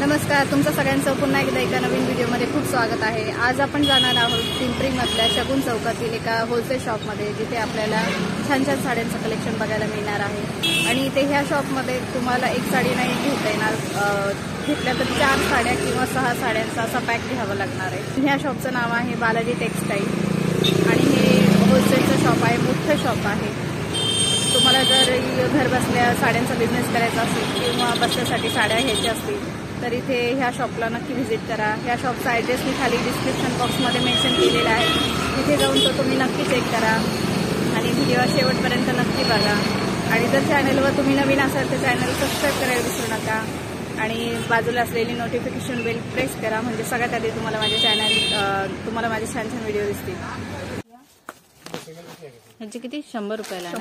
नमस्कार, तुमचं सगळ्यांचं पुन्हा एकदा एका नवीन व्हिडिओमध्ये खूप स्वागत आहे। आज आपण जाणार आहोत पिंपरीमधल्या शगुन चौकातील एका होलसेल शॉपमध्ये, जिथे आपल्याला छान छान साड्यांचं कलेक्शन बघायला मिळणार आहे। आणि इथे ह्या शॉपमध्ये तुम्हाला एक साडी नाही घेता येणार, घेतल्या तर 4 साड्या किंवा 6 साड्यांचा असा पॅक घ्यावा लागणार आहे। ह्या शॉपचं नाव आहे बालाजी टेक्सटाईल आणि हे होलसेलचं शॉप आहे, मोठं शॉप आहे। तुम्हाला जर घर बसल्या साड्यांचा बिझनेस करायचा असेल किंवा बसण्यासाठी साड्या घ्यायच्या असतील तर इथे ह्या शॉपला नक्की व्हिजिट करा। ह्या शॉपचा ॲड्रेस मी खाली डिस्क्रिप्शन बॉक्समध्ये मेन्शन केलेला आहे, तिथे जाऊन तो तुम्ही नक्की चेक करा आणि व्हिडिओ शेवटपर्यंत नक्की बघा। आणि जर चॅनलवर तुम्ही नवीन असाल तर चॅनल सबस्क्राईब करायला विसरू नका आणि बाजूला असलेली नोटिफिकेशन बेल प्रेस करा, म्हणजे सगळ्यात आधी तुम्हाला माझे छान छान व्हिडिओ दिसतील। ह्याची किती 100 रुपयाला आहे?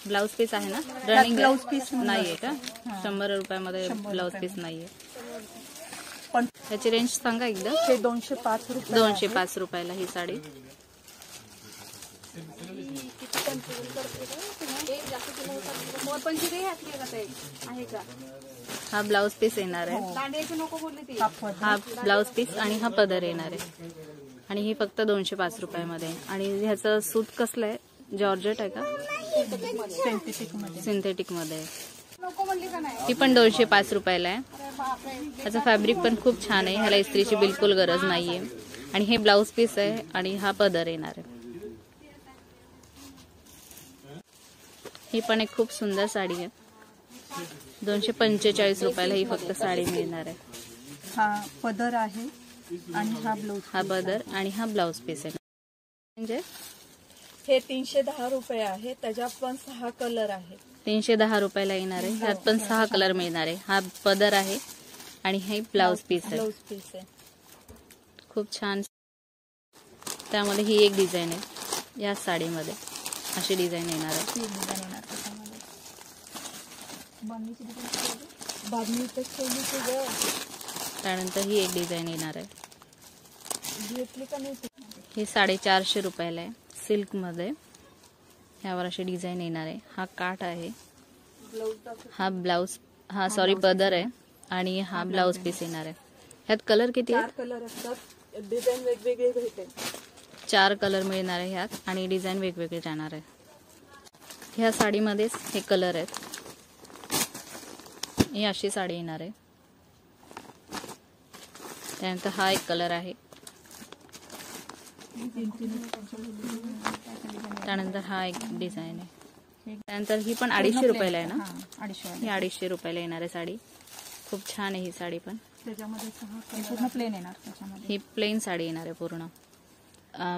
ब्लाउज पीस आहे ना? रनिंग ब्लाउज पीस नाहीये का? 100 रुपयामध्ये ब्लाउज पीस नाहीये। पण ह्याची रेंज सांगा एकदा। हे 205 रुपये, 205 रुपयाला ही साडी। हा ब्लाउज पीस येणार आहे, हा ब्लाउज पीस आणि हा पदर येणार आहे आणि ही फक्त 205 रुपयामध्ये। आणि ह्याचं सूत कसलं आहे? जॉर्जेट आहे का? सिंथेटिक मध्ये। ही पण 205 रुपयाला आहे। ह्याचं फॅब्रिक पण खूप छान आहे, ह्याला इस्त्रीची बिलकुल गरज नाहीये। आणि हे ब्लाउज पीस आहे आणि हा पदर येणार आहे। ही पण एक खूप सुंदर साडी आहे, 245 रुपयाला ही फक्त साडी मिळणार आहे। हा पदर आहे आणि हा ब्लाउज, हा पदर आणि हा ब्लाउज पीस आहे। म्हणजे हे 310 रुपये आहे, त्याच्यात पण 6 कलर आहे। 310 रुपयाला येणार आहे, ह्यात पण 6 कलर मिळणार आहे। हा पदर आहे आणि हे ब्लाउज पीस आहे। खूप छान। त्यामध्ये ही एक डिझाईन आहे, या साडीमध्ये अशी डिझाईन येणार आहे। त्यानंतर ही एक डिझाईन येणार आहे, ही 450 रुपयाला आहे, सिल्क मध्ये। ह्यावर अशी डिझाईन येणार आहे। हा काठ आहे, हा पदर आहे आणि हा ब्लाउज पीस येणार आहे। ह्यात कलर किती आहेत? 4 कलर असतात, डिझाईन वेगवेगळे भेटेल। 4 कलर मिळणार आहे ह्यात आणि डिझाईन वेगवेगळे जाणार आहे। ह्या साडीमध्येच हे कलर आहेत। ही अशी साडी येणार आहे। त्यानंतर हा एक कलर आहे, त्यानंतर हा एक डिझाईन आहे। त्यानंतर ही पण 250 रुपयाला आहे ना? ही 250 रुपयाला येणार आहे साडी। खूप छान आहे ही साडी पण। पूर्ण प्लेन येणार, ही प्लेन साडी येणार आहे पूर्ण।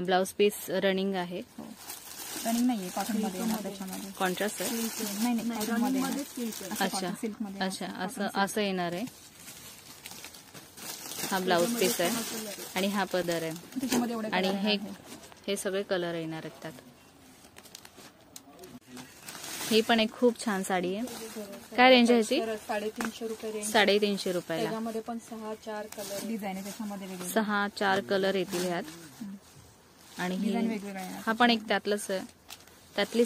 ब्लाउज पीस रनिंग आहे, रनिंग नाहीये, कॉटन मध्ये येणार, त्याच्यामध्ये कॉन्ट्रास्ट आहे। अच्छा, असं येणार आहे। हा ब्लाउज पीस आहे आणि हा पदर आहे आणि हे सगळे कलर येणार आहेत त्यात। ही पण एक खूप छान साडी आहे। काय रेंज आहे ह्याची? 350 रुपये। 350 रुपयाला। त्याच्यामध्ये पण 6-4 कलर डिझाईन आहे, त्याच्यामध्ये वेगळे 6-4 कलर येतील ह्यात। आणि हा पण एक त्यातलीच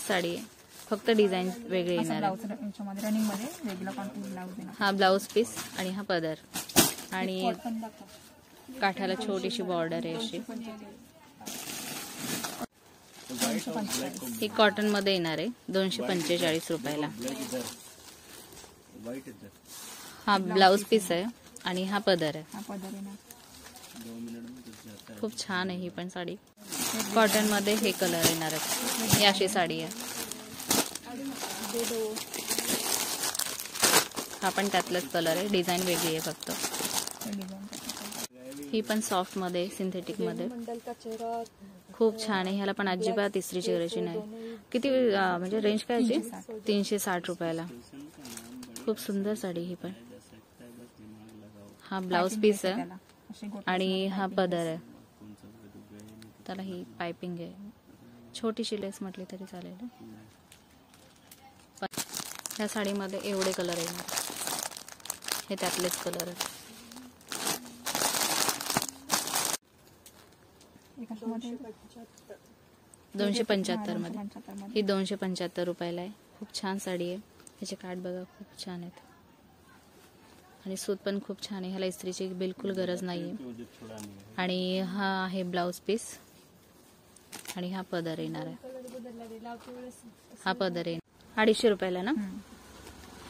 साडी आहे, फक्त डिझाईन वेगळे येणार आहे। हा ब्लाउज पीस आणि हा पदर आणि काठाला छोटीशी बॉर्डर आहे अशी। ही कॉटन मध्ये येणार आहे, 245 रुपयाला। हा ब्लाउज पीस आहे आणि हा पदर आहे। खूप छान आहे ही पण साडी। कॉटन मध्ये हे कलर येणार आहेत, ही अशी साडी आहे। हा पण त्यातलाच कलर आहे, डिझाईन वेगळी आहे फक्त। ही पण सॉफ्ट मध्ये, सिंथेटिक मध्ये खूप छान आहे। ह्याला पण अजिबात इस्त्रीची गरज नाही। किती म्हणजे रेंज काय आहे? 360 रुपयाला। खूप सुंदर साडी ही पण। हा ब्लाउज पीस आहे आणि हा पदर आहे, त्याला ही पाइपिंग आहे, छोटीशी लेस म्हटली तरी चालेल। ह्या साडीमध्ये एवढे कलर येणार, हे त्यातलेच कलर आहेत। 275 मध्ये. 275 मध्ये. ही 275 रुपयाला आहे. खूप छान साडी आहे. ह्याचे काठ बघा खूप छान आहेत आणि सूत पण खूप छान आहे. ह्याला इस्त्रीची बिलकुल गरज नाहीये. आणि हा आहे ब्लाउज पीस आणि हा पदर येणार आहे. हा पदर आहे 250 रुपयाला ना.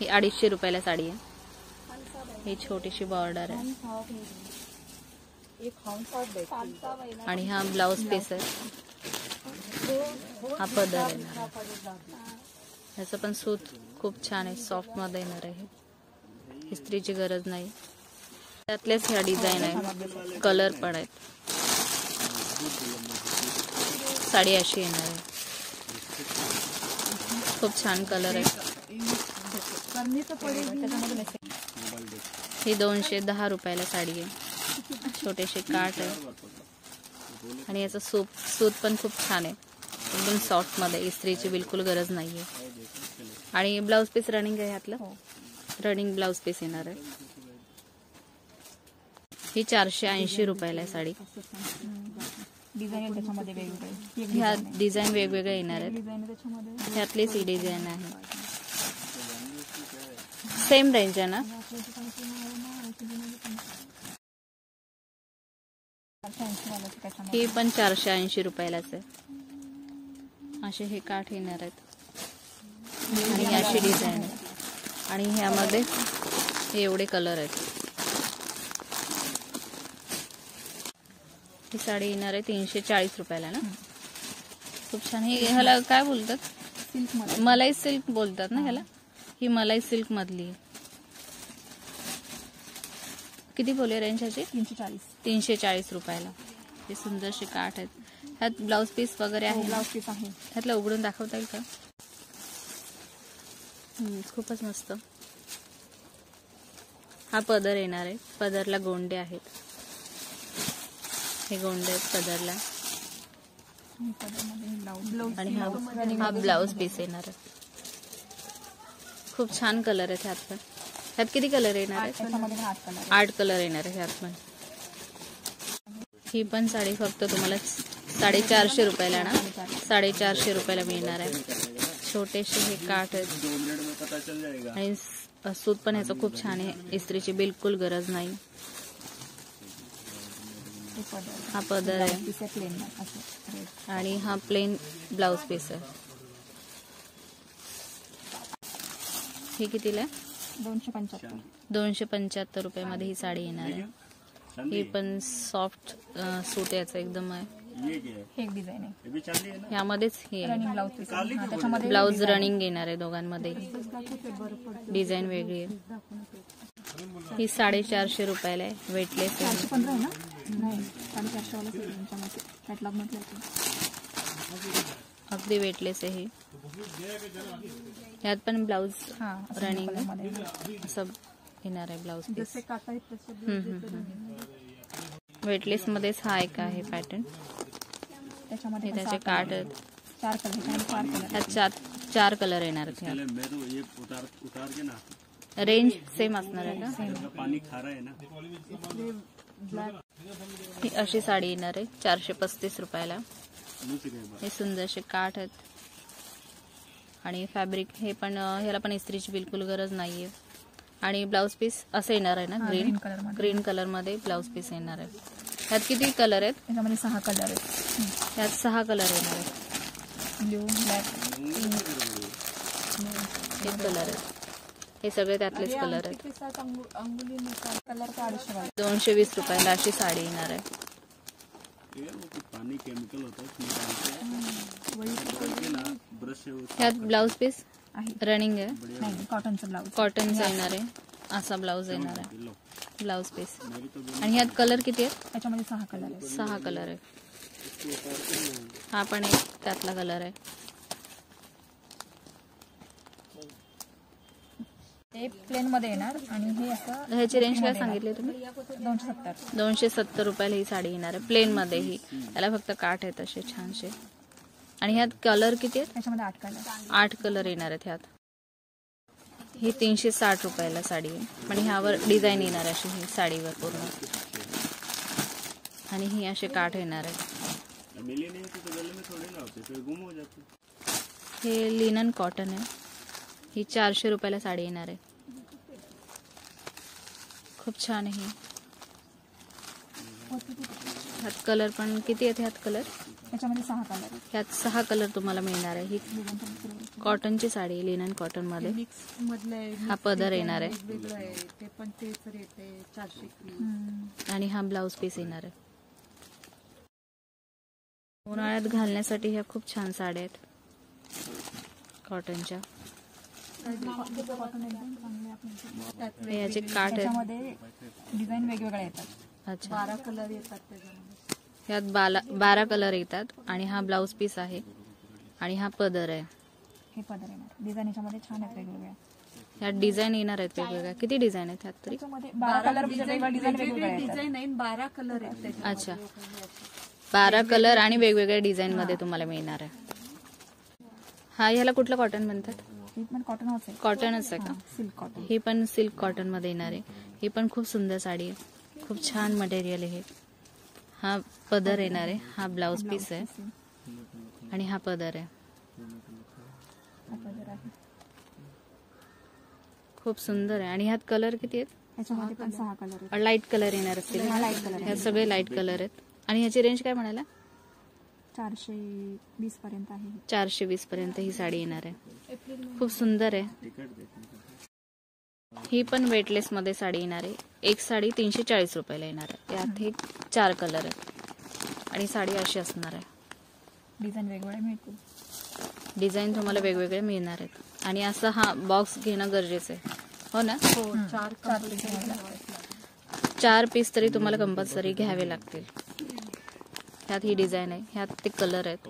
ही 250 रुपयाला साडी आहे. ही छोटीशी बॉर्डर आहे आणि हा ब्लाउज पीस आहे. हा पदर येणार आहे. ह्याचं पण सूत खूप छान आहे. सॉफ्ट मध्ये येणार आहे. इस्त्रीची गरज नाही. त्यातल्याच ह्या डिझाईन आहे. कलर पण आहेत. साडी अशी येणार आहे. खूप छान कलर आहे. ही 210 रुपयाला साडी आहे. छोटेसे काठ आहे आणि याचं सूत पण खूप छान आहे. एकदम सॉफ्ट मध्ये. इस्त्रीची बिलकुल गरज नाहीये. आणि ब्लाउज पीस रनिंग आहे ह्यातलं. रनिंग ब्लाउज पीस येणार आहे. ही 480 रुपयाला आहे साडी. डिझाईन त्याच्यामध्ये वेगवेगळे. ह्या डिझाईन वेगवेगळे येणार आहेत. ह्यातलीच ही डिझाईन आहे. सेम रेंज आहे ना. ही पण 480 रुपयालाच आहे. असे हे काठ येणार आहेत आणि अशी डिझाईन आहे. आणि ह्यामध्ये हे एवढे कलर आहेत. ही साडी येणार आहे 340 रुपयाला ना. खूप छान. ही ह्याला काय बोलतात? सिल्क मध्ये. मलाई सिल्क बोलतात ना ह्याला. ही मलाई सिल्क मधली आहे. किती बोलले रेंज ह्याची? 340 रुपयाला. हे सुंदरशी काठ आहेत. ह्यात ब्लाउज पीस वगैरे आहे. ब्लाउज पीस आहे. ह्यातलं उघडून दाखवता येईल का? खूपच मस्त. हा पदर येणार आहे. पदरला गोंडे आहेत. हे गोंडे आहेत पदरला. आणि हा ब्लाउज पीस येणार आहे. खूप छान कलर आहेत ह्यात पण. ह्यात किती कलर येणार आहे? 8 कलर येणार आहे ह्यात पण. ही पण साडी फक्त तुम्हाला 450 रुपयाला ना. 450 रुपयाला मिळणार आहे. छोटेसे हे काठ आहेत आणि सूत पण ह्याचं खूप छान आहे. इस्त्रीची बिलकुल गरज नाही. हा पदर आहे आणि हा प्लेन ब्लाउज पीस आहे. हे कितीला आहे? 275 रुपयामध्ये ही साडी येणार आहे. ही पण सॉफ्ट सूत याचं एकदम आहे. हे एक डिझाईन आहे. यामध्येच हे ब्लाउज पीस. त्याच्यामध्ये ब्लाउज रनिंग येणार आहे दोघांमध्ये. डिझाईन वेगळी आहे. ही 450 रुपयाला आहे. वेटलेस आहे. 415 आहे ना. नाही 450 वाला तुमच्यामध्ये कॅटलॉग म्हटलं. अगदी वेटलेस आहे. ह्यात पण ब्लाउज रनिंग असं येणार आहे. ब्लाउज पीस वेटलेस मध्येच हा एक आहे पॅटर्न. त्याच्यामध्ये त्याचे काठ आहेत. 4 कलर. ह्यात 4 कलर येणार आहेत. रेंज सेम असणार आहे का? ही अशी साडी येणार आहे 435 रुपयाला. हे सुंदरसे काठ आहेत आणि फॅब्रिक हे पण. ह्याला पण इस्त्रीची बिलकुल गरज नाहीये. आणि ब्लाउज पीस असं येणार आहे ना. ग्रीन कलर मध्ये ब्लाउज पीस येणार आहे. ह्यात किती कलर आहेत? त्याच्यामध्ये 6 कलर आहेत. ह्यात 6 कलर येणार आहेत. ब्ल्यू, ब्लॅक, हे कलर आहेत. हे सगळे त्यातलेच कलर आहेत. कलर का 220 रुपयाला अशी साडी येणार आहे. ह्यात ब्लाउज पीस रनिंग आहे. नाही कॉटनचा ब्लाउज. कॉटनचा येणार आहे. असा ब्लाउज येणार आहे ब्लाउज पीस. आणि ह्यात कलर किती आहेत? त्याच्यामध्ये 6 कलर आहेत. 6 कलर आहे. हा पण एक त्यातला कलर आहे. हे प्लेन मध्ये येणार आणि हे असं. ह्याची रेंज काय सांगितली तुम्ही? 270. 270 रुपयाला ही साडी येणार आहे प्लेन मध्ये. ही याला फक्त काठ आहेत असे छानसे. आणि ह्यात कलर किती आहेत? त्याच्यामध्ये 8 कलर. 8 कलर येणार आहेत ह्यात. ही 360 रुपयाला साडी आहे. आणि ह्यावर डिझाईन येणार अशी ही साडीवर पूर्ण. आणि ही असे काठ येणार आहेत. मिली नहीं तो गले में थोड़ी ना होती, फिर गुम हो जाती। हे लिनन कॉटन आहे. ही 400 रुपयाला साडी येणार आहे. खूप छान आहे. ह्यात कलर पण किती आहेत? ह्यात कलर याच्यामध्ये 6 कलर आहेत. ह्यात 6 कलर तुम्हाला मिळणार आहे. ही कॉटनची साडी आहे, लिनन कॉटन मध्ये. मिक्स मधले हा पदर येणार आहे वेगवेगळं आहे ते, पण तेच रेट आहे 400. आणि हा ब्लाउज पीस येणार आहे. उन्हाळ्यात घालण्यासाठी ह्या खूप छान साड्या आहेत कॉटनच्या. हे याचे काठ आहेत. त्याच्यामध्ये डिझाईन वेगवेगळे येतात. अच्छा, 12 कलर येतात त्याच्यामध्ये. ह्यात 12 कलर येतात आणि हा ब्लाउज पीस आहे आणि हा पदर आहे. हे पदर येणार. डिझाईन याच्यामध्ये छान आहेत वेगवेगळ्या. ह्यात डिझाईन येणार आहेत वेगवेगळ्या. किती डिझाईन आहेत ह्यात तरी? त्याच्यामध्ये 12 कलर डिझाईन वेगवेगळे डिझाईन आहे. 12 कलर आहेत त्याच्यामध्ये. अच्छा, 12 कलर आणि वेगवेगळ्या डिझाईन मध्ये तुम्हाला मिळणार आहे. हा, ह्याला कुठलं कॉटन म्हणतात? ही पण कॉटनच आहे. कॉटनच आहे का? Silk cotton. ही पण सिल्क कॉटन मध्ये येणार आहे. ही पण खूप सुंदर साडी आहे. खूप छान मटेरियल आहे. हा पदर येणार आहे. हा ब्लाउज पीस आहे आणि हा पदर आहे. खूप सुंदर आहे. आणि ह्यात कलर किती आहेत? याच्यामध्ये पण 6 कलर आहेत. लाईट कलर येणार असतील. लाईट कलर ह्यात सगळे लाईट कलर आहेत. आणि ह्याची रेंज काय म्हणाला? 420 पर्यंत आहे. 420 पर्यंत ही साडी येणार आहे. खूप सुंदर आहे. ही पण वेटलेस मध्ये साडी येणार आहे. एक साडी 340 रुपयाला येणार आहे. यात हे 4 कलर आहेत आणि साडी अशी असणार आहे. डिझाईन वेगवेगळे मिळतील. डिझाईन तुम्हाला वेगवेगळे मिळणार आहेत. आणि असं हा बॉक्स घेणं गरजेचं आहे, हो ना? 4 पीस तरी तुम्हाला कंपल्सरी घ्यावे लागतील. ह्यात ही डिझाईन आहे. ह्यात ते कलर आहेत.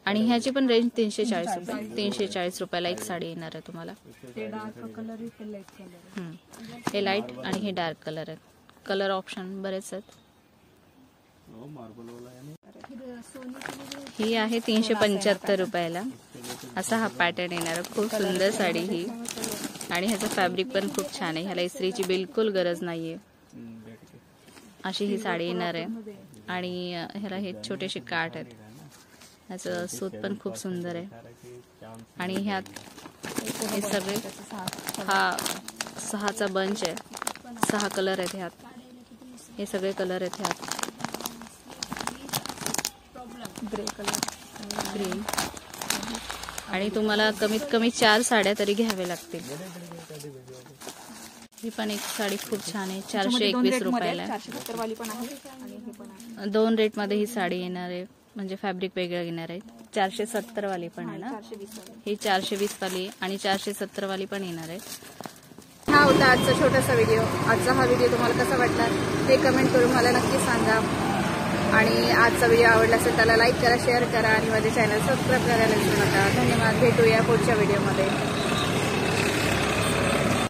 आणि ह्याची पण रेंज 340 रुपये. 340 रुपयाला एक साडी येणार आहे तुम्हाला. हे लाईट आणि हे डार्क कलर आहेत. कलर ऑप्शन बरेच आहेत. ही आहे 375 रुपयाला. असा हा पॅटर्न येणार आहे. खूप सुंदर साडी ही. आणि ह्याचं फॅब्रिक पण खूप छान आहे. ह्याला इस्त्रीची बिलकुल गरज नाहीये. अशी ही साडी येणार आहे. आणि ह्याला हे छोटेसे काठ आहेत. ह्याचं सूत पण खूप सुंदर आहे. आणि ह्यात हे सगळे हा 6चा बंच आहे. 6 कलर आहेत ह्यात. हे सगळे कलर आहेत ह्यात. Grey colour, green. आणि तुम्हाला कमीत कमी 4 साड्या तरी घ्याव्या लागतील. ही पण एक साडी खूप छान आहे. 421 रुपयाला. 470 वाली पण आहे आणि ही पण आहे. 2 रेट मध्ये ही साडी येणार आहे. म्हणजे फॅब्रिक वेगळं येणार आहे. 470 वाली पण आहे ना? 420 वाली. ही 420 वाली आणि 470 वाली पण येणार आहे. हा होता आजचा छोटासा व्हिडिओ. आजचा हा व्हिडिओ तुम्हाला कसा वाटला ते कमेंट करून मला नक्की सांगा. आणि आजचा व्हिडिओ आवडला असेल त्याला लाईक करा, शेअर करा आणि माझे चॅनल सबस्क्राईब करायला विसरू नका. धन्यवाद. भेटूया पुढच्या व्हिडिओमध्ये.